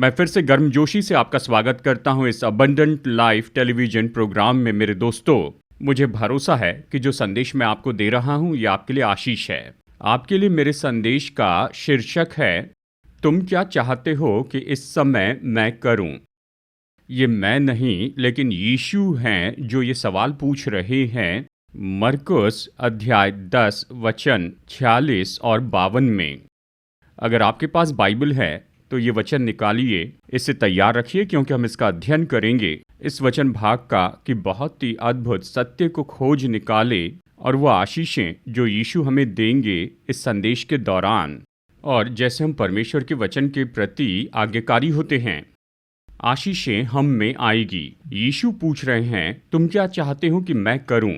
मैं फिर से गर्मजोशी से आपका स्वागत करता हूं इस अबंडेंट लाइफ टेलीविजन प्रोग्राम में। मेरे दोस्तों, मुझे भरोसा है कि जो संदेश मैं आपको दे रहा हूं ये आपके लिए आशीष है। आपके लिए मेरे संदेश का शीर्षक है, तुम क्या चाहते हो कि इस समय मैं करूं। ये मैं नहीं लेकिन यीशु हैं जो ये सवाल पूछ रहे हैं। मरकुस अध्याय 10 वचन 46 और 52 में। अगर आपके पास बाइबल है तो ये वचन निकालिए, इसे तैयार रखिए क्योंकि हम इसका अध्ययन करेंगे। इस वचन भाग का कि बहुत ही अद्भुत सत्य को खोज निकाले और वो आशीषें जो यीशु हमें देंगे इस संदेश के दौरान, और जैसे हम परमेश्वर के वचन के प्रति आज्ञाकारी होते हैं, आशीषें हम में आएगी। यीशु पूछ रहे हैं, तुम क्या चाहते हो कि मैं करूं।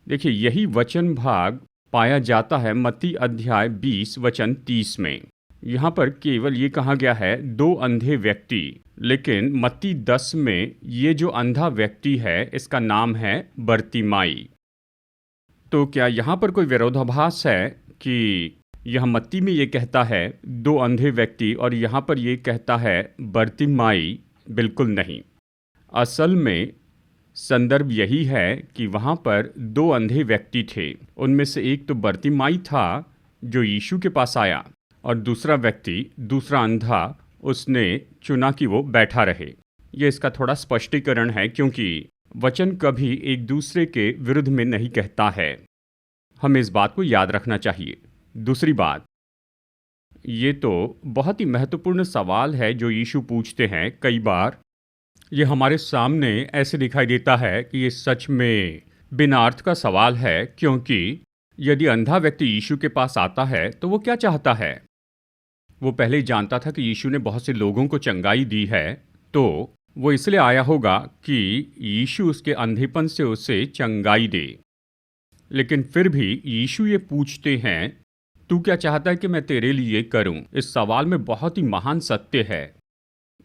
देखिए, यही वचन भाग पाया जाता है मत्ती अध्याय 20 वचन 30 में। यहाँ पर केवल ये कहा गया है 2 अंधे व्यक्ति, लेकिन मत्ती 10 में ये जो अंधा व्यक्ति है इसका नाम है बर्तिमाई। तो क्या यहाँ पर कोई विरोधाभास है कि यह मत्ती में ये कहता है 2 अंधे व्यक्ति और यहाँ पर ये कहता है बर्तिमाई? बिल्कुल नहीं। असल में संदर्भ यही है कि वहाँ पर 2 अंधे व्यक्ति थे। उनमें से एक तो बर्तिमाई था जो यीशु के पास आया, और दूसरा व्यक्ति, दूसरा अंधा, उसने चुना कि वो बैठा रहे। ये इसका थोड़ा स्पष्टीकरण है क्योंकि वचन कभी एक दूसरे के विरुद्ध में नहीं कहता है। हमें इस बात को याद रखना चाहिए। दूसरी बात, ये तो बहुत ही महत्वपूर्ण सवाल है जो यीशु पूछते हैं। कई बार ये हमारे सामने ऐसे दिखाई देता है कि ये सच में बिना अर्थ का सवाल है, क्योंकि यदि अंधा व्यक्ति यीशु के पास आता है तो वो क्या चाहता है? वो पहले ही जानता था कि यीशु ने बहुत से लोगों को चंगाई दी है, तो वो इसलिए आया होगा कि यीशु उसके अंधेपन से उसे चंगाई दे। लेकिन फिर भी यीशु ये पूछते हैं, तू क्या चाहता है कि मैं तेरे लिए करूं? इस सवाल में बहुत ही महान सत्य है।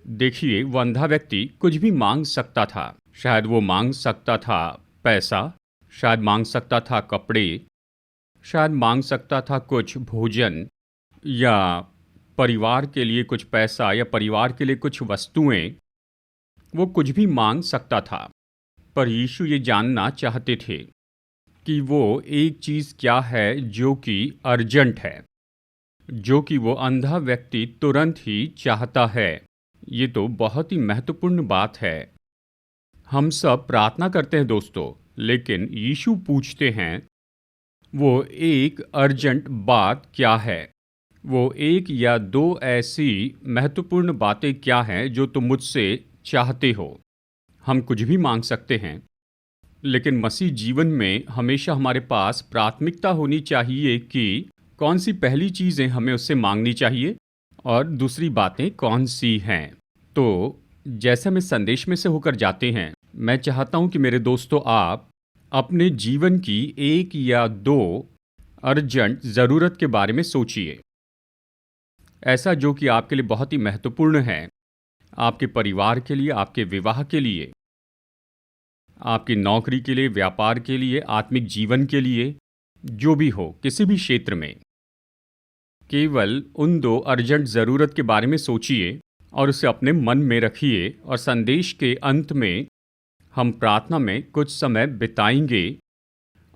देखिए, वो अंधा व्यक्ति कुछ भी मांग सकता था। शायद वो मांग सकता था पैसा, शायद मांग सकता था कपड़े, शायद मांग सकता था कुछ भोजन, या परिवार के लिए कुछ पैसा, या परिवार के लिए कुछ वस्तुएं। वो कुछ भी मांग सकता था। पर यीशु ये जानना चाहते थे कि वो एक चीज़ क्या है जो कि अर्जेंट है, जो कि वो अंधा व्यक्ति तुरंत ही चाहता है। ये तो बहुत ही महत्वपूर्ण बात है। हम सब प्रार्थना करते हैं दोस्तों, लेकिन यीशु पूछते हैं वो एक अर्जेंट बात क्या है। वो 1 या 2 ऐसी महत्वपूर्ण बातें क्या हैं जो तुम मुझसे चाहते हो। हम कुछ भी मांग सकते हैं, लेकिन मसीह जीवन में हमेशा हमारे पास प्राथमिकता होनी चाहिए कि कौन सी पहली चीज़ें हमें उससे मांगनी चाहिए और दूसरी बातें कौन सी हैं। तो जैसे हम इस संदेश में से होकर जाते हैं, मैं चाहता हूं कि मेरे दोस्तों, आप अपने जीवन की 1 या 2 अर्जेंट ज़रूरत के बारे में सोचिए। ऐसा जो कि आपके लिए बहुत ही महत्वपूर्ण है, आपके परिवार के लिए, आपके विवाह के लिए, आपकी नौकरी के लिए, व्यापार के लिए, आत्मिक जीवन के लिए, जो भी हो, किसी भी क्षेत्र में। केवल उन 2 अर्जेंट ज़रूरत के बारे में सोचिए और उसे अपने मन में रखिए, और संदेश के अंत में हम प्रार्थना में कुछ समय बिताएंगे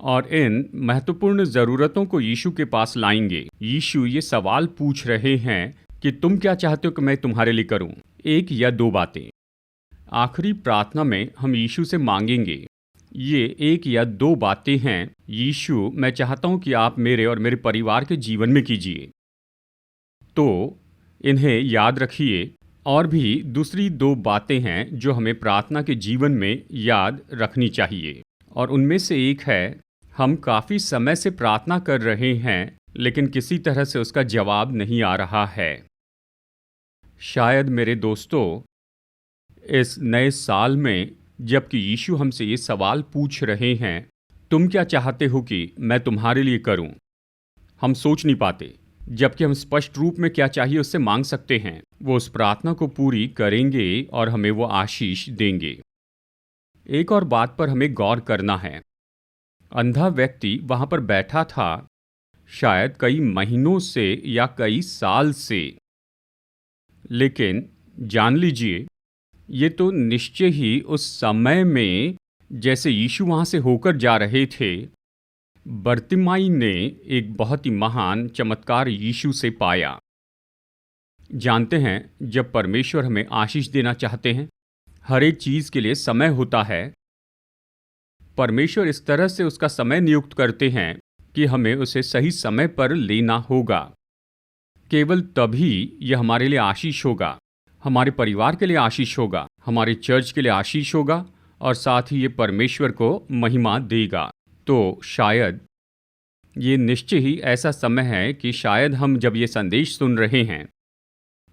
और इन महत्वपूर्ण ज़रूरतों को यीशु के पास लाएंगे। यीशु ये सवाल पूछ रहे हैं कि तुम क्या चाहते हो कि मैं तुम्हारे लिए करूं? 1 या 2 बातें। आखिरी प्रार्थना में हम यीशु से मांगेंगे। ये 1 या 2 बातें हैं, यीशु, मैं चाहता हूं कि आप मेरे और मेरे परिवार के जीवन में कीजिए। तो इन्हें याद रखिए। और भी दूसरी 2 बातें हैं जो हमें प्रार्थना के जीवन में याद रखनी चाहिए, और उनमें से एक है, हम काफ़ी समय से प्रार्थना कर रहे हैं लेकिन किसी तरह से उसका जवाब नहीं आ रहा है। शायद मेरे दोस्तों, इस नए साल में जबकि यीशु हमसे ये सवाल पूछ रहे हैं, तुम क्या चाहते हो कि मैं तुम्हारे लिए करूं, हम सोच नहीं पाते। जबकि हम स्पष्ट रूप में क्या चाहिए उससे मांग सकते हैं। वो उस प्रार्थना को पूरी करेंगे और हमें वो आशीष देंगे। एक और बात पर हमें गौर करना है। अंधा व्यक्ति वहां पर बैठा था, शायद कई महीनों से या कई साल से, लेकिन जान लीजिए, ये तो निश्चय ही उस समय में जैसे यीशु वहाँ से होकर जा रहे थे, बर्तिमाई ने एक बहुत ही महान चमत्कार यीशु से पाया। जानते हैं, जब परमेश्वर हमें आशीष देना चाहते हैं, हर एक चीज़ के लिए समय होता है। परमेश्वर इस तरह से उसका समय नियुक्त करते हैं कि हमें उसे सही समय पर लेना होगा। केवल तभी यह हमारे लिए आशीष होगा, हमारे परिवार के लिए आशीष होगा, हमारे चर्च के लिए आशीष होगा और साथ ही ये परमेश्वर को महिमा देगा। तो शायद ये निश्चय ही ऐसा समय है कि शायद हम जब ये संदेश सुन रहे हैं,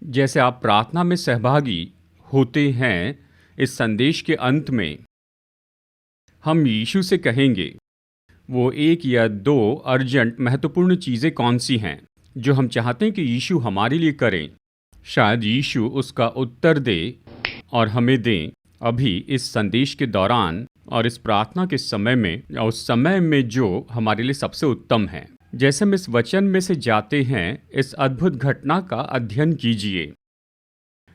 जैसे आप प्रार्थना में सहभागी होते हैं, इस संदेश के अंत में हम यीशु से कहेंगे वो एक या दो अर्जेंट महत्वपूर्ण चीज़ें कौन सी हैं जो हम चाहते हैं कि यीशु हमारे लिए करें। शायद यीशु उसका उत्तर दे और हमें दें अभी इस संदेश के दौरान और इस प्रार्थना के समय में, और उस समय में जो हमारे लिए सबसे उत्तम है। जैसे हम इस वचन में से जाते हैं, इस अद्भुत घटना का अध्ययन कीजिए।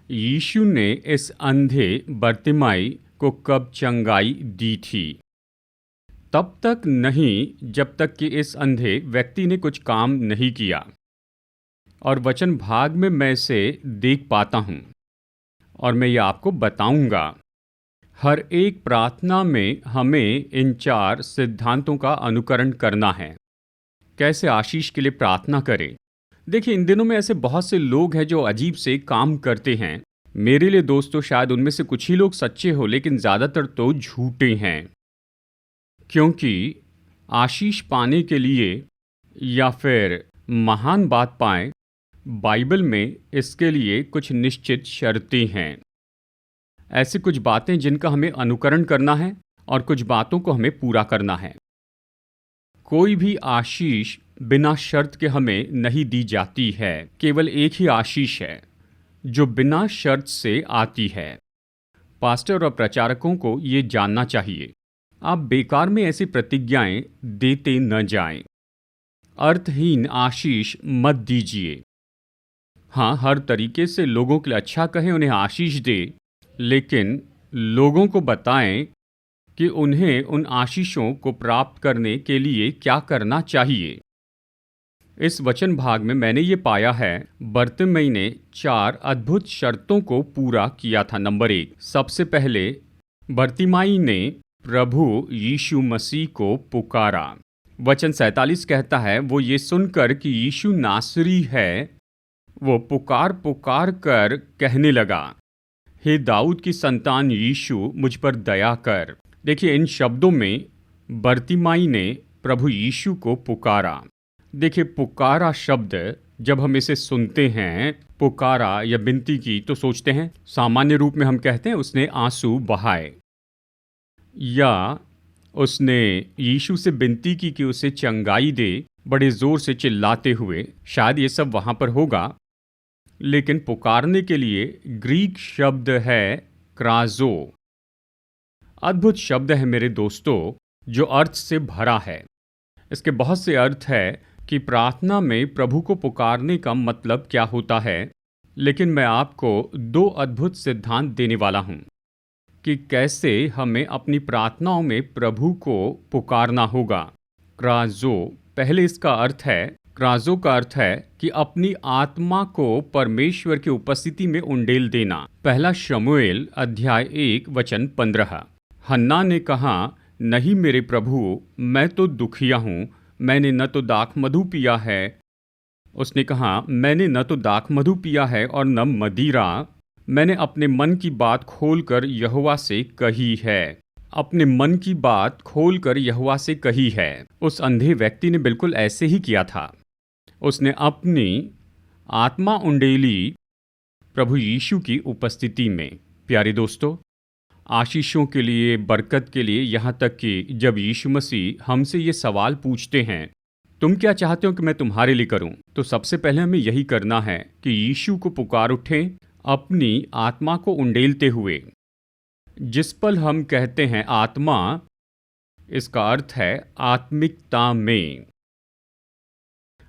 यीशु ने इस अंधे बर्तिमाई को कब चंगाई दी थी? तब तक नहीं जब तक कि इस अंधे व्यक्ति ने कुछ काम नहीं किया। और वचन भाग में मैं इसे देख पाता हूँ और मैं ये आपको बताऊंगा। हर एक प्रार्थना में हमें इन 4 सिद्धांतों का अनुकरण करना है। कैसे आशीष के लिए प्रार्थना करें। देखिए, इन दिनों में ऐसे बहुत से लोग हैं जो अजीब से काम करते हैं। मेरे लिए दोस्तों, शायद उनमें से कुछ ही लोग सच्चे हो, लेकिन ज़्यादातर तो झूठे हैं। क्योंकि आशीष पाने के लिए या फिर महान बात पाएं, बाइबल में इसके लिए कुछ निश्चित शर्तें हैं। ऐसी कुछ बातें जिनका हमें अनुकरण करना है और कुछ बातों को हमें पूरा करना है। कोई भी आशीष बिना शर्त के हमें नहीं दी जाती है। केवल एक ही आशीष है जो बिना शर्त से आती है। पास्टर और प्रचारकों को ये जानना चाहिए। आप बेकार में ऐसी प्रतिज्ञाएं देते न जाएं। अर्थहीन आशीष मत दीजिए। हाँ, हर तरीके से लोगों के लिए अच्छा कहें, उन्हें आशीष दे, लेकिन लोगों को बताएं कि उन्हें उन आशीषों को प्राप्त करने के लिए क्या करना चाहिए। इस वचन भाग में मैंने ये पाया है, बर्तिमाई ने 4 अद्भुत शर्तों को पूरा किया था। नंबर 1, सबसे पहले बर्तिमाई ने प्रभु यीशु मसीह को पुकारा। वचन 47 कहता है, वो ये सुनकर कि यीशु नासरी है, वो पुकार पुकार कर कहने लगा, हे दाऊद की संतान यीशु, मुझ पर दया कर। देखिए, इन शब्दों में बर्तिमाई ने प्रभु यीशु को पुकारा। देखिए, पुकारा शब्द जब हम इसे सुनते हैं, पुकारा या विनती की, तो सोचते हैं सामान्य रूप में हम कहते हैं उसने आंसू बहाए, या उसने यीशु से विनती की कि उसे चंगाई दे, बड़े जोर से चिल्लाते हुए। शायद ये सब वहाँ पर होगा, लेकिन पुकारने के लिए ग्रीक शब्द है क्राजो। अद्भुत शब्द है मेरे दोस्तों, जो अर्थ से भरा है। इसके बहुत से अर्थ है कि प्रार्थना में प्रभु को पुकारने का मतलब क्या होता है, लेकिन मैं आपको 2 अद्भुत सिद्धांत देने वाला हूं कि कैसे हमें अपनी प्रार्थनाओं में प्रभु को पुकारना होगा। क्राजो, पहले इसका अर्थ है, क्राजो का अर्थ है कि अपनी आत्मा को परमेश्वर की उपस्थिति में उंडेल देना। पहला शमूएल अध्याय 1 वचन 15। हन्ना ने कहा, नहीं मेरे प्रभु, मैं तो दुखिया हूँ, मैंने न तो दाख मधु पिया है। उसने कहा, मैंने न तो दाख मधु पिया है और न मदिरा। मैंने अपने मन की बात खोलकर यहोवा से कही है। अपने मन की बात खोलकर यहोवा से कही है। उस अंधे व्यक्ति ने बिल्कुल ऐसे ही किया था। उसने अपनी आत्मा उंडेली प्रभु यीशु की उपस्थिति में। प्यारे दोस्तों, आशीषों के लिए, बरकत के लिए, यहाँ तक कि जब यीशु मसीह हमसे ये सवाल पूछते हैं, तुम क्या चाहते हो कि मैं तुम्हारे लिए करूं, तो सबसे पहले हमें यही करना है कि यीशु को पुकार उठें, अपनी आत्मा को उंडेलते हुए। जिस पल हम कहते हैं आत्मा, इसका अर्थ है आत्मिकता में।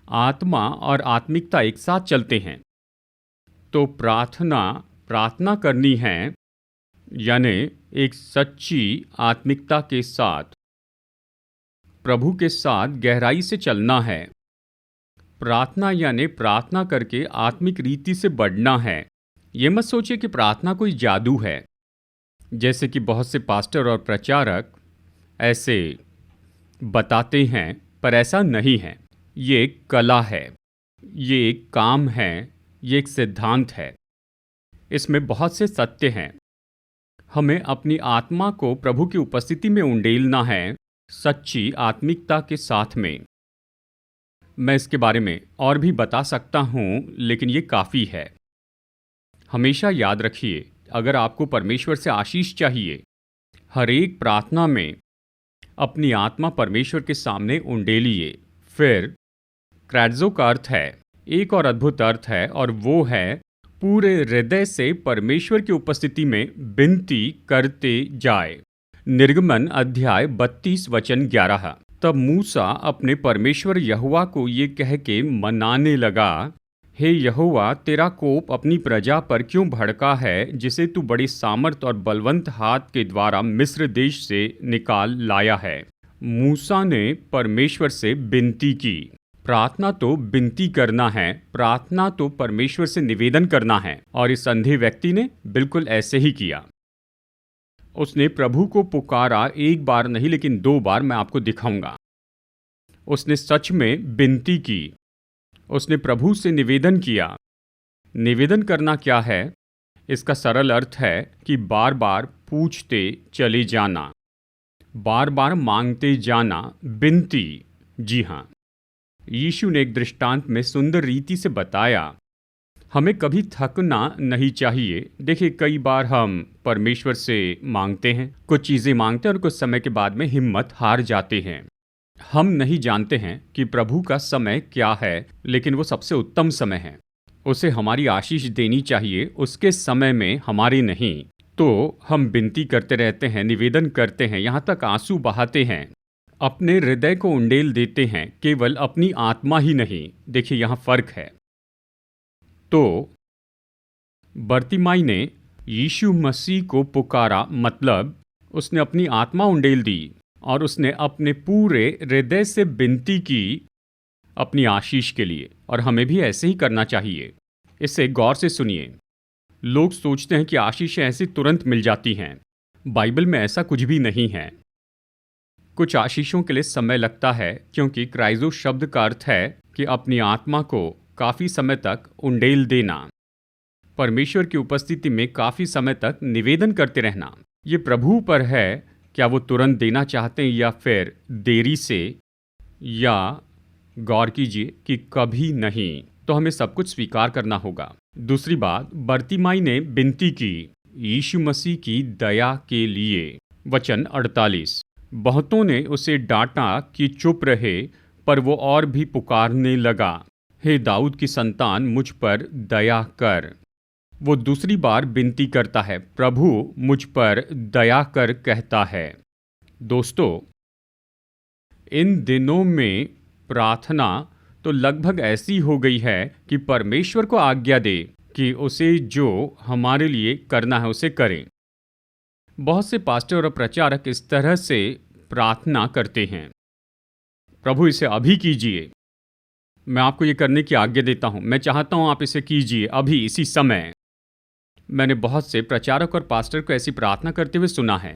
आत्मा और आत्मिकता एक साथ चलते हैं। तो प्रार्थना प्रार्थना करनी है, यानी एक सच्ची आत्मिकता के साथ प्रभु के साथ गहराई से चलना है। प्रार्थना यानी प्रार्थना करके आत्मिक रीति से बढ़ना है। ये मत सोचिए कि प्रार्थना कोई जादू है, जैसे कि बहुत से पास्टर और प्रचारक ऐसे बताते हैं, पर ऐसा नहीं है। ये एक कला है, ये एक काम है, ये एक सिद्धांत है। इसमें बहुत से सत्य हैं। हमें अपनी आत्मा को प्रभु की उपस्थिति में उंडेलना है, सच्ची आत्मिकता के साथ में। मैं इसके बारे में और भी बता सकता हूँ, लेकिन ये काफ़ी है। हमेशा याद रखिए, अगर आपको परमेश्वर से आशीष चाहिए, हर एक प्रार्थना में अपनी आत्मा परमेश्वर के सामने उंडेलिए। फिर क्रैड्जो का अर्थ है, एक और अद्भुत अर्थ है, और वो है पूरे हृदय से परमेश्वर की उपस्थिति में विनती करते जाए। निर्गमन अध्याय 32 वचन 11। तब मूसा अपने परमेश्वर यहोवा को ये कह के मनाने लगा, हे यहोवा, तेरा कोप अपनी प्रजा पर क्यों भड़का है, जिसे तू बड़ी सामर्थ और बलवंत हाथ के द्वारा मिस्र देश से निकाल लाया है। मूसा ने परमेश्वर से विनती की। प्रार्थना तो विनती करना है, प्रार्थना तो परमेश्वर से निवेदन करना है, और इस अंधे व्यक्ति ने बिल्कुल ऐसे ही किया। उसने प्रभु को पुकारा, एक बार नहीं लेकिन 2 बार, मैं आपको दिखाऊंगा। उसने सच में विनती की, उसने प्रभु से निवेदन किया। निवेदन करना क्या है? इसका सरल अर्थ है कि बार बार पूछते चले जाना, बार बार मांगते जाना, विनती। जी हाँ, यीशु ने एक दृष्टांत में सुंदर रीति से बताया, हमें कभी थकना नहीं चाहिए। देखिए, कई बार हम परमेश्वर से मांगते हैं, कुछ चीज़ें मांगते हैं और कुछ समय के बाद में हिम्मत हार जाते हैं। हम नहीं जानते हैं कि प्रभु का समय क्या है, लेकिन वो सबसे उत्तम समय है। उसे हमारी आशीष देनी चाहिए, उसके समय में हमारी नहीं। तो हम विनती करते रहते हैं, निवेदन करते हैं, यहाँ तक आंसू बहाते हैं, अपने हृदय को उंडेल देते हैं, केवल अपनी आत्मा ही नहीं। देखिए, यहाँ फर्क है। तो बर्तिमाई ने यीशु मसीह को पुकारा, मतलब उसने अपनी आत्मा उंडेल दी और उसने अपने पूरे हृदय से विनती की अपनी आशीष के लिए। और हमें भी ऐसे ही करना चाहिए। इसे गौर से सुनिए। लोग सोचते हैं कि आशीषें ऐसी तुरंत मिल जाती हैं। बाइबल में ऐसा कुछ भी नहीं है। कुछ आशीषों के लिए समय लगता है, क्योंकि क्राइजो शब्द का अर्थ है कि अपनी आत्मा को काफ़ी समय तक उंडेल देना, परमेश्वर की उपस्थिति में काफ़ी समय तक निवेदन करते रहना। ये प्रभु पर है, क्या वो तुरंत देना चाहते हैं या फिर देरी से, या गौर कीजिए कि कभी नहीं। तो हमें सब कुछ स्वीकार करना होगा। दूसरी बात, बर्तिमाई ने विनती की यीशु मसीह की दया के लिए। वचन 48। बहुतों ने उसे डांटा कि चुप रहे, पर वो और भी पुकारने लगा, हे दाऊद की संतान, मुझ पर दया कर। वो दूसरी बार विनती करता है, प्रभु मुझ पर दया कर कहता है। दोस्तों, इन दिनों में प्रार्थना तो लगभग ऐसी हो गई है कि परमेश्वर को आज्ञा दे कि उसे जो हमारे लिए करना है उसे करें। बहुत से पास्टर और प्रचारक इस तरह से प्रार्थना करते हैं, प्रभु इसे अभी कीजिए, मैं आपको ये करने की आज्ञा देता हूँ, मैं चाहता हूँ आप इसे कीजिए अभी, इसी समय। मैंने बहुत से प्रचारक और पास्टर को ऐसी प्रार्थना करते हुए सुना है।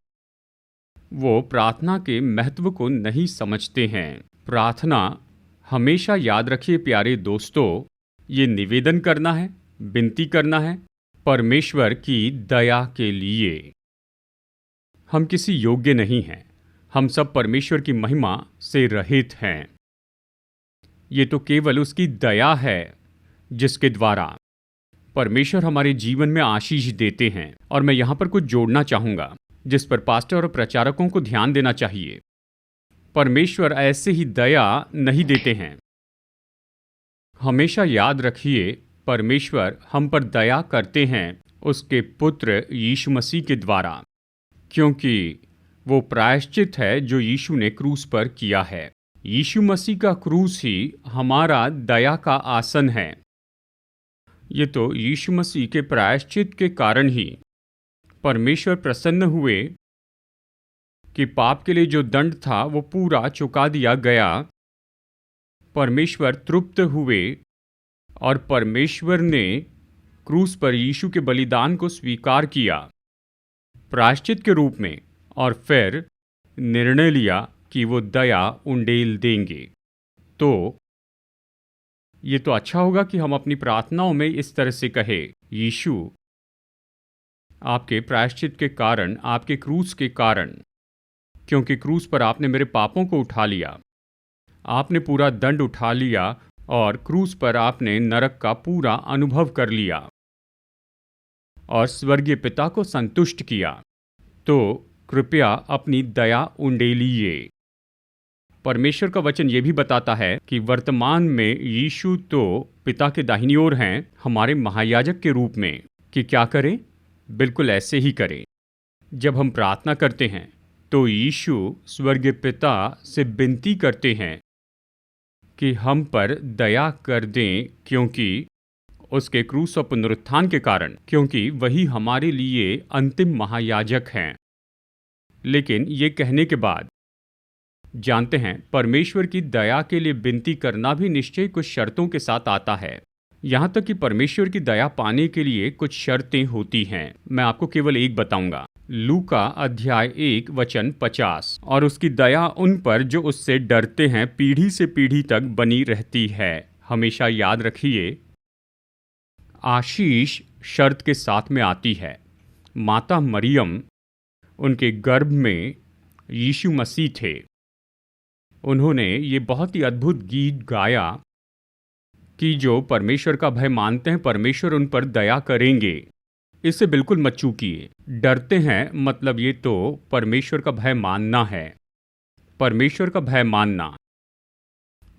वो प्रार्थना के महत्व को नहीं समझते हैं। प्रार्थना, हमेशा याद रखिए प्यारे दोस्तों, ये निवेदन करना है, विनती करना है परमेश्वर की दया के लिए। हम किसी योग्य नहीं हैं, हम सब परमेश्वर की महिमा से रहित हैं। ये तो केवल उसकी दया है जिसके द्वारा परमेश्वर हमारे जीवन में आशीष देते हैं। और मैं यहाँ पर कुछ जोड़ना चाहूँगा जिस पर पास्टर और प्रचारकों को ध्यान देना चाहिए। परमेश्वर ऐसे ही दया नहीं देते हैं। हमेशा याद रखिए, परमेश्वर हम पर दया करते हैं उसके पुत्र यीशु मसीह के द्वारा, क्योंकि वो प्रायश्चित है जो यीशु ने क्रूस पर किया है। यीशु मसीह का क्रूस ही हमारा दया का आसन है। ये तो यीशु मसीह के प्रायश्चित के कारण ही परमेश्वर प्रसन्न हुए कि पाप के लिए जो दंड था वो पूरा चुका दिया गया। परमेश्वर तृप्त हुए और परमेश्वर ने क्रूस पर यीशु के बलिदान को स्वीकार किया प्रायश्चित के रूप में, और फिर निर्णय लिया कि वो दया उंडेल देंगे। तो ये तो अच्छा होगा कि हम अपनी प्रार्थनाओं में इस तरह से कहे, यीशु, आपके प्रायश्चित के कारण, आपके क्रूस के कारण, क्योंकि क्रूस पर आपने मेरे पापों को उठा लिया, आपने पूरा दंड उठा लिया और क्रूस पर आपने नरक का पूरा अनुभव कर लिया और स्वर्गीय पिता को संतुष्ट किया। तो कृपया अपनी दया उंडेलिए। परमेश्वर का वचन ये भी बताता है कि वर्तमान में यीशु तो पिता के दाहिनी ओर हैं हमारे महायाजक के रूप में, कि क्या करें? बिल्कुल ऐसे ही करें। जब हम प्रार्थना करते हैं तो यीशु स्वर्गीय पिता से विनती करते हैं कि हम पर दया कर दें, क्योंकि उसके क्रूस और पुनरुत्थान के कारण, क्योंकि वही हमारे लिए अंतिम महायाजक हैं। लेकिन ये कहने के बाद जानते हैं, परमेश्वर की दया के लिए विनती करना भी निश्चय कुछ शर्तों के साथ आता है। यहाँ तक कि परमेश्वर की दया पाने के लिए कुछ शर्तें होती हैं। मैं आपको केवल एक बताऊंगा। लूका अध्याय 1 वचन 50, और उसकी दया उन पर जो उससे डरते हैं पीढ़ी से पीढ़ी तक बनी रहती है। हमेशा याद रखिए, आशीष शर्त के साथ में आती है। माता मरियम, उनके गर्भ में यीशु मसीह थे। उन्होंने ये बहुत ही अद्भुत गीत गाया कि जो परमेश्वर का भय मानते हैं परमेश्वर उन पर दया करेंगे। इससे बिल्कुल मत चूकिए। डरते हैं मतलब ये तो परमेश्वर का भय मानना है। परमेश्वर का भय मानना,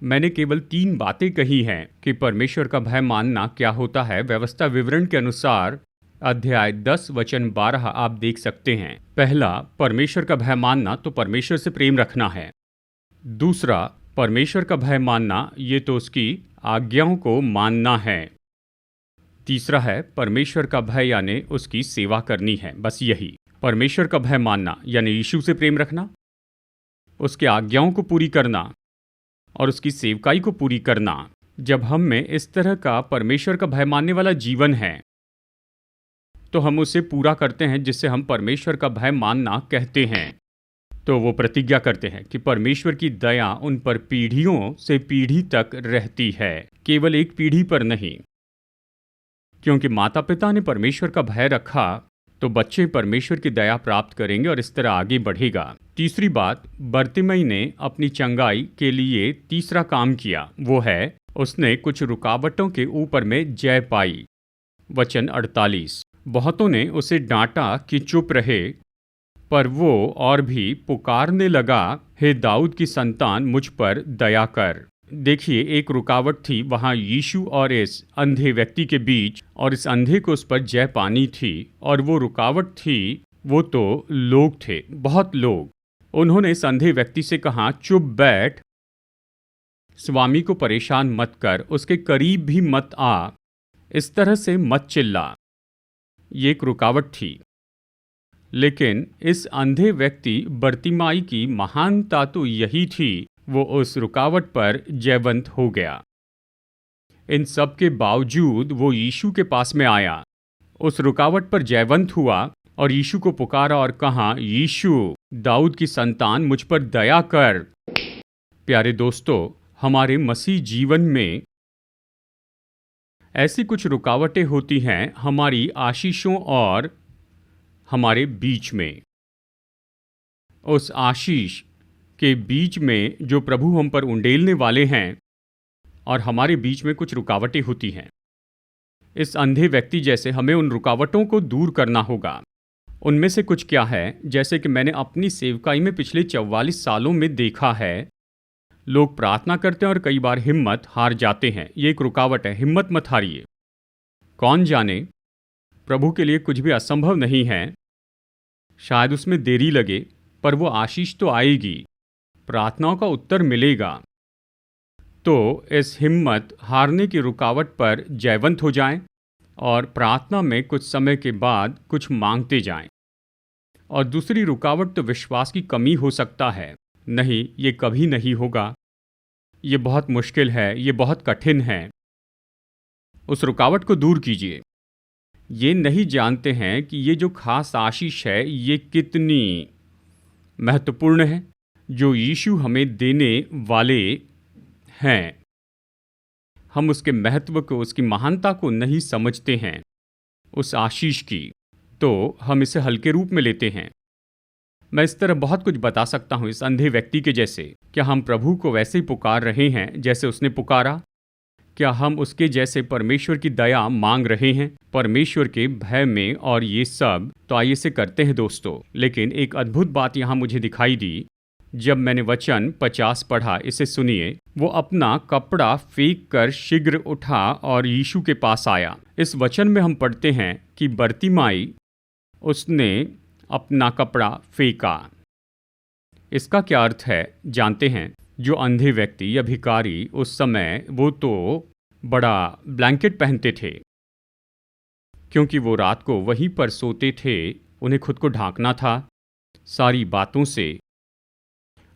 मैंने केवल 3 बातें कही हैं कि परमेश्वर का भय मानना क्या होता है। व्यवस्था विवरण के अनुसार अध्याय 10 वचन 12 आप देख सकते हैं। पहला, परमेश्वर का भय मानना तो परमेश्वर से प्रेम रखना है। दूसरा, परमेश्वर का भय मानना ये तो उसकी आज्ञाओं को मानना है। तीसरा है परमेश्वर का भय यानी उसकी सेवा करनी है। बस यही। परमेश्वर का भय मानना यानी यीशु से प्रेम रखना, उसके आज्ञाओं को पूरी करना और उसकी सेवकाई को पूरी करना। जब हम में इस तरह का परमेश्वर का भय मानने वाला जीवन है तो हम उसे पूरा करते हैं, जिससे हम परमेश्वर का भय मानना कहते हैं। तो वो प्रतिज्ञा करते हैं कि परमेश्वर की दया उन पर पीढ़ियों से पीढ़ी तक रहती है, केवल एक पीढ़ी पर नहीं। क्योंकि माता पिता ने परमेश्वर का भय रखा तो बच्चे परमेश्वर की दया प्राप्त करेंगे और इस तरह आगे बढ़ेगा। तीसरी बात, बर्तिमई ने अपनी चंगाई के लिए तीसरा काम किया, वो है उसने कुछ रुकावटों के ऊपर में जय पाई। वचन 48, बहुतों ने उसे डांटा कि चुप रहे, पर वो और भी पुकारने लगा, हे दाऊद की संतान मुझ पर दया कर। देखिए, एक रुकावट थी वहाँ यीशु और इस अंधे व्यक्ति के बीच, और इस अंधे को उस पर जय पानी थी। और वो रुकावट थी, वो तो लोग थे, बहुत लोग। उन्होंने इस अंधे व्यक्ति से कहा, चुप बैठ, स्वामी को परेशान मत कर, उसके करीब भी मत आ, इस तरह से मत चिल्ला। ये एक रुकावट थी। लेकिन इस अंधे व्यक्ति बर्तिमाई की महानता तो यही थी, वो उस रुकावट पर जयवंत हो गया। इन सब के बावजूद वो यीशु के पास में आया, उस रुकावट पर जयवंत हुआ और यीशु को पुकारा और कहा, यीशु दाऊद की संतान मुझ पर दया कर। प्यारे दोस्तों, हमारे मसीह जीवन में ऐसी कुछ रुकावटें होती हैं हमारी आशीषों और हमारे बीच में। उस आशीष के बीच में जो प्रभु हम पर उंडेलने वाले हैं, और हमारे बीच में कुछ रुकावटें होती हैं। इस अंधे व्यक्ति जैसे हमें उन रुकावटों को दूर करना होगा। उनमें से कुछ क्या है, जैसे कि मैंने अपनी सेवकाई में पिछले 44 सालों में देखा है, लोग प्रार्थना करते हैं और कई बार हिम्मत हार जाते हैं। ये एक रुकावट है, हिम्मत मत हारिए। कौन जाने, प्रभु के लिए कुछ भी असंभव नहीं है। शायद उसमें देरी लगे, पर वो आशीष तो आएगी, प्रार्थनाओं का उत्तर मिलेगा। तो इस हिम्मत हारने की रुकावट पर जयवंत हो जाएं और प्रार्थना में कुछ समय के बाद कुछ मांगते जाएं। और दूसरी रुकावट तो विश्वास की कमी हो सकता है। नहीं, ये कभी नहीं होगा, ये बहुत मुश्किल है, ये बहुत कठिन है। उस रुकावट को दूर कीजिए। ये नहीं जानते हैं कि ये जो खास आशीष है ये कितनी महत्वपूर्ण है, जो यीशु हमें देने वाले हैं। हम उसके महत्व को, उसकी महानता को नहीं समझते हैं, उस आशीष की, तो हम इसे हल्के रूप में लेते हैं। मैं इस तरह बहुत कुछ बता सकता हूँ इस अंधे व्यक्ति के जैसे। क्या हम प्रभु को वैसे ही पुकार रहे हैं जैसे उसने पुकारा? क्या हम उसके जैसे परमेश्वर की दया मांग रहे हैं, परमेश्वर के भय में और ये सब? तो आइए इसे करते हैं दोस्तों। लेकिन एक अद्भुत बात यहाँ मुझे दिखाई दी जब मैंने वचन 50 पढ़ा। इसे सुनिए। वो अपना कपड़ा फेंक कर शीघ्र उठा और यीशु के पास आया। इस वचन में हम पढ़ते हैं कि बर्तिमाई, उसने अपना कपड़ा फेंका। इसका क्या अर्थ है जानते हैं? जो अंधे व्यक्ति या भिखारी उस समय, वो तो बड़ा ब्लैंकेट पहनते थे, क्योंकि वो रात को वहीं पर सोते थे। उन्हें खुद को ढांकना था सारी बातों से।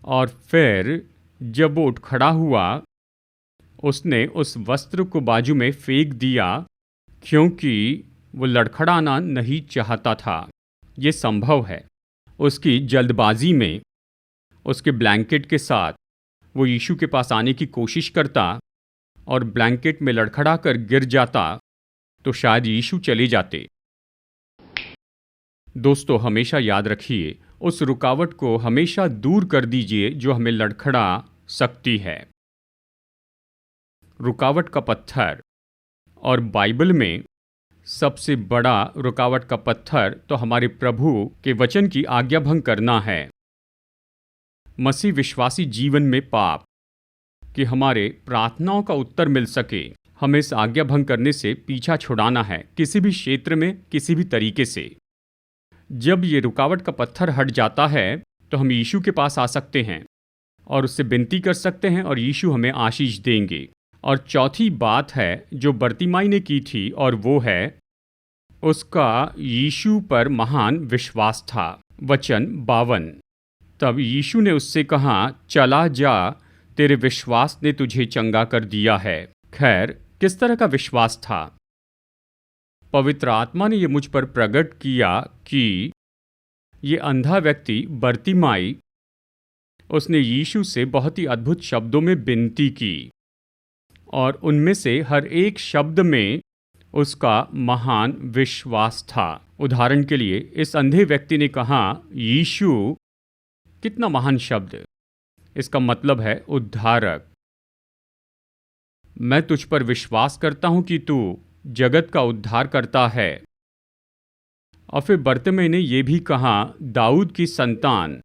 और फिर जब वो उठ खड़ा हुआ, उसने उस वस्त्र को बाजू में फेंक दिया, क्योंकि वो लड़खड़ाना नहीं चाहता था। ये संभव है। उसकी जल्दबाजी में उसके ब्लैंकेट के साथ वो यीशु के पास आने की कोशिश करता और ब्लैंकेट में लड़खड़ा कर गिर जाता, तो शायद यीशु चले जाते। दोस्तों, हमेशा याद रखिए, उस रुकावट को हमेशा दूर कर दीजिए जो हमें लड़खड़ा सकती है। रुकावट का पत्थर, और बाइबल में सबसे बड़ा रुकावट का पत्थर तो हमारे प्रभु के वचन की आज्ञा भंग करना है। मसीह विश्वासी जीवन में पाप, कि हमारे प्रार्थनाओं का उत्तर मिल सके, हमें इस आज्ञा भंग करने से पीछा छुड़ाना है, किसी भी क्षेत्र में, किसी भी तरीके से। जब ये रुकावट का पत्थर हट जाता है तो हम यीशु के पास आ सकते हैं और उससे विनती कर सकते हैं और यीशु हमें आशीष देंगे। और चौथी बात है जो बर्तिमाई ने की थी, और वो है उसका यीशु पर महान विश्वास था। वचन 52। तब यीशु ने उससे कहा, चला जा, तेरे विश्वास ने तुझे चंगा कर दिया है। खैर, किस तरह का विश्वास था? पवित्र आत्मा ने यह मुझ पर प्रकट किया कि ये अंधा व्यक्ति बर्तिमाई, उसने यीशु से बहुत ही अद्भुत शब्दों में विनती की, और उनमें से हर एक शब्द में उसका महान विश्वास था। उदाहरण के लिए, इस अंधे व्यक्ति ने कहा, यीशु, कितना महान शब्द! इसका मतलब है उद्धारक। मैं तुझ पर विश्वास करता हूं कि तू जगत का उद्धार करता है। और फिर बर्तिमाई ने यह भी कहा, दाऊद की संतान।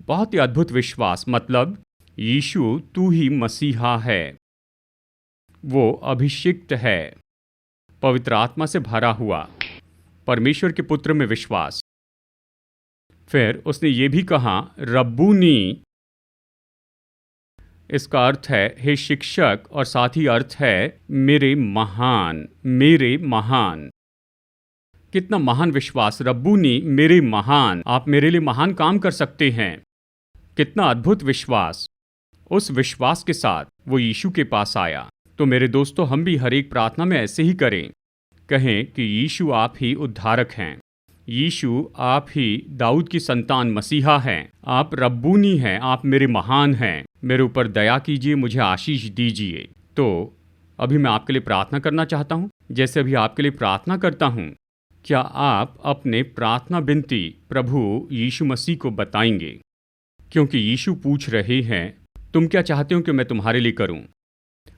बहुत ही अद्भुत विश्वास, मतलब यीशु तू ही मसीहा है, वो अभिषिक्त है, पवित्र आत्मा से भरा हुआ, परमेश्वर के पुत्र में विश्वास। फिर उसने ये भी कहा, रब्बूनी। इसका अर्थ है हे शिक्षक, और साथ ही अर्थ है मेरे महान, मेरे महान। कितना महान विश्वास! रब्बूनी, मेरे महान, आप मेरे लिए महान काम कर सकते हैं। कितना अद्भुत विश्वास! उस विश्वास के साथ वो यीशु के पास आया। तो मेरे दोस्तों, हम भी हर एक प्रार्थना में ऐसे ही करें। कहें कि यीशु आप ही उद्धारक हैं, यीशु आप ही दाऊद की संतान मसीहा हैं, आप रब्बूनी हैं, आप मेरे महान हैं, मेरे ऊपर दया कीजिए, मुझे आशीष दीजिए। तो अभी मैं आपके लिए प्रार्थना करना चाहता हूँ। जैसे अभी आपके लिए प्रार्थना करता हूँ, क्या आप अपने प्रार्थना विनती प्रभु यीशु मसीह को बताएंगे? क्योंकि यीशु पूछ रहे हैं, तुम क्या चाहते हो कि मैं तुम्हारे लिए करूं?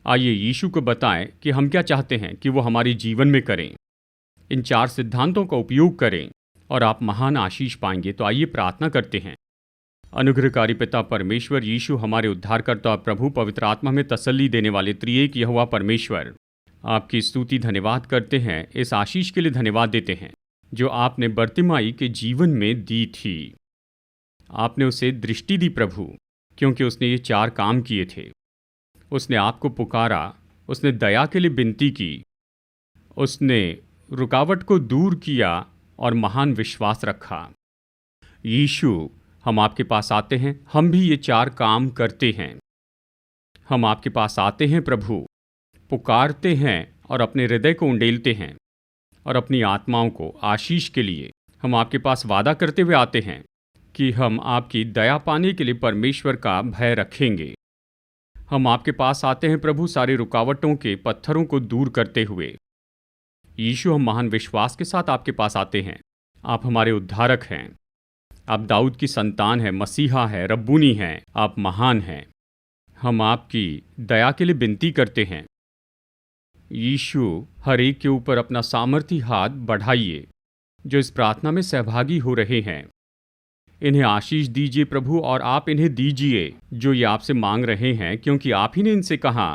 आइए यीशु को बताएं कि हम क्या चाहते हैं कि वो हमारे जीवन में करें। इन 4 सिद्धांतों का उपयोग करें और आप महान आशीष पाएंगे। तो आइए प्रार्थना करते हैं। अनुग्रहकारी पिता परमेश्वर, यीशु हमारे उद्धारकर्ता प्रभु, पवित्र आत्मा में तसल्ली देने वाले त्रिएक यहोवा परमेश्वर, आपकी स्तुति धन्यवाद करते हैं। इस आशीष के लिए धन्यवाद देते हैं जो आपने बर्तिमाई के जीवन में दी थी। आपने उसे दृष्टि दी प्रभु, क्योंकि उसने ये 4 काम किए थे। उसने आपको पुकारा, उसने दया के लिए विनती की, उसने रुकावट को दूर किया और महान विश्वास रखा। यीशु, हम आपके पास आते हैं, हम भी ये 4 काम करते हैं। हम आपके पास आते हैं प्रभु, पुकारते हैं और अपने हृदय को उंडेलते हैं और अपनी आत्माओं को आशीष के लिए हम आपके पास वादा करते हुए आते हैं कि हम आपकी दया पाने के लिए परमेश्वर का भय रखेंगे। हम आपके पास आते हैं प्रभु, सारी रुकावटों के पत्थरों को दूर करते हुए। यीशु, हम महान विश्वास के साथ आपके पास आते हैं। आप हमारे उद्धारक हैं। आप दाऊद की संतान हैं, मसीहा है, रब्बूनी हैं। आप महान हैं। हम आपकी दया के लिए विनती करते हैं। यीशु, हर एक के ऊपर अपना सामर्थी हाथ बढ़ाइए जो इस प्रार्थना में सहभागी हो रहे हैं। इन्हें आशीष दीजिए प्रभु, और आप इन्हें दीजिए जो ये आपसे मांग रहे हैं, क्योंकि आप ही ने इनसे कहा,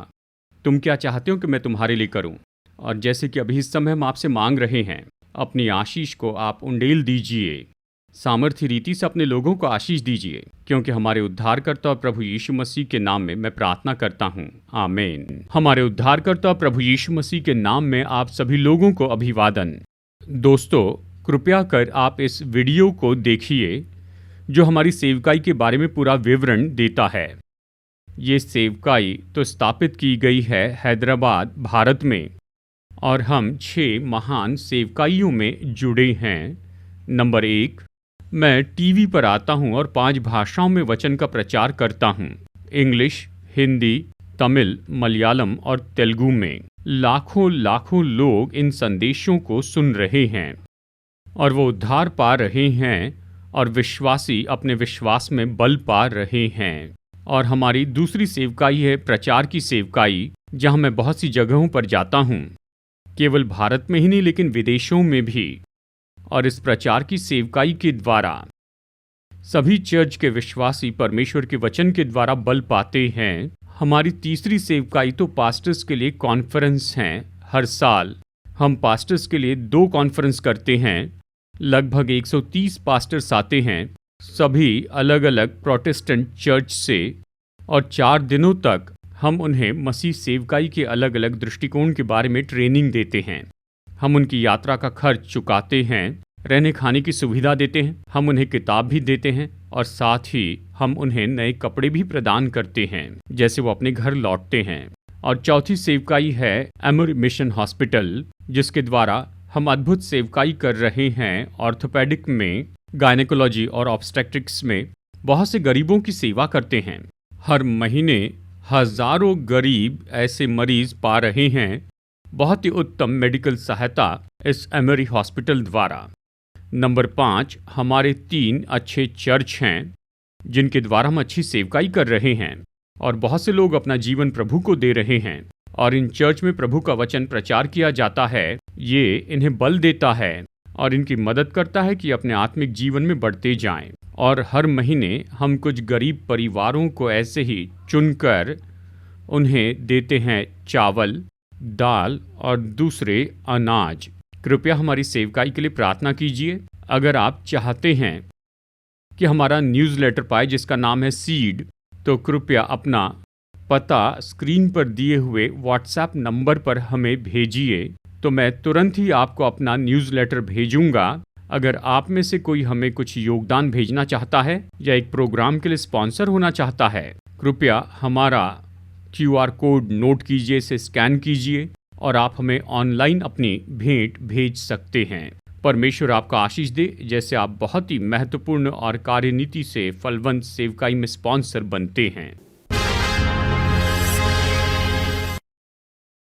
तुम क्या चाहते हो कि मैं तुम्हारे लिए करूं। और जैसे कि अभी इस समय हम आपसे मांग रहे हैं, अपनी आशीष को आप उंडेल दीजिए, सामर्थ्य रीति से अपने लोगों को आशीष दीजिए, क्योंकि हमारे उद्धारकर्ता और प्रभु यीशु मसीह के नाम में मैं प्रार्थना करता हूँ, आमीन। हमारे उद्धारकर्ता प्रभु यीशु मसीह के नाम में आप सभी लोगों को अभिवादन। दोस्तों, कृपया कर आप इस वीडियो को देखिए जो हमारी सेवकाई के बारे में पूरा विवरण देता है। ये सेवकाई तो स्थापित की गई है हैदराबाद, भारत में, और हम 6 महान सेवकाइयों में जुड़े हैं। नंबर 1, मैं टीवी पर आता हूं और 5 भाषाओं में वचन का प्रचार करता हूं। इंग्लिश, हिंदी, तमिल, मलयालम और तेलुगु में। लाखों लाखों लोग इन संदेशों को सुन रहे हैं और वो उद्धार पा रहे हैं और विश्वासी अपने विश्वास में बल पा रहे हैं। और हमारी दूसरी सेवकाई है प्रचार की सेवकाई, जहां मैं बहुत सी जगहों पर जाता हूं, केवल भारत में ही नहीं लेकिन विदेशों में भी। और इस प्रचार की सेवकाई के द्वारा सभी चर्च के विश्वासी परमेश्वर के वचन के द्वारा बल पाते हैं। हमारी तीसरी सेवकाई तो पास्टर्स के लिए कॉन्फ्रेंस हैं। हर साल हम पास्टर्स के लिए 2 कॉन्फ्रेंस करते हैं। लगभग 130 पास्टर्स आते हैं, सभी अलग अलग प्रोटेस्टेंट चर्च से, और 4 दिनों तक हम उन्हें मसीह सेवकाई के अलग अलग दृष्टिकोण के बारे में ट्रेनिंग देते हैं। हम उनकी यात्रा का खर्च चुकाते हैं, रहने खाने की सुविधा देते हैं, हम उन्हें किताब भी देते हैं और साथ ही हम उन्हें नए कपड़े भी प्रदान करते हैं जैसे वो अपने घर लौटते हैं। और चौथी सेवकाई है एमोरी मिशन हॉस्पिटल, जिसके द्वारा हम अद्भुत सेवकाई कर रहे हैं। ऑर्थोपेडिक में, गायनेकोलॉजी और ऑब्स्टेट्रिक्स में बहुत से गरीबों की सेवा करते हैं। हर महीने हजारों गरीब ऐसे मरीज पा रहे हैं बहुत ही उत्तम मेडिकल सहायता इस एमोरी हॉस्पिटल द्वारा। नंबर 5, हमारे 3 अच्छे चर्च हैं जिनके द्वारा हम अच्छी सेवकाई कर रहे हैं और बहुत से लोग अपना जीवन प्रभु को दे रहे हैं। और इन चर्च में प्रभु का वचन प्रचार किया जाता है। ये इन्हें बल देता है और इनकी मदद करता है कि अपने आत्मिक जीवन में बढ़ते जाएं। और हर महीने हम कुछ गरीब परिवारों को ऐसे ही चुनकर उन्हें देते हैं चावल, दाल और दूसरे अनाज। कृपया हमारी सेवकाई के लिए प्रार्थना कीजिए। अगर आप चाहते हैं कि हमारा न्यूज़लेटर पाए जिसका नाम है सीड, तो कृपया अपना पता स्क्रीन पर दिए हुए व्हाट्सएप नंबर पर हमें भेजिए, तो मैं तुरंत ही आपको अपना न्यूज़लेटर भेजूंगा। अगर आप में से कोई हमें कुछ योगदान भेजना चाहता है या एक प्रोग्राम के लिए स्पॉन्सर होना चाहता है, कृपया हमारा QR कोड नोट कीजिए, इसे स्कैन कीजिए और आप हमें ऑनलाइन अपनी भेंट भेज सकते हैं। परमेश्वर आपका आशीष दे, जैसे आप बहुत ही महत्वपूर्ण और कार्यनीति से फलवंत सेवकाई में स्पॉन्सर बनते हैं।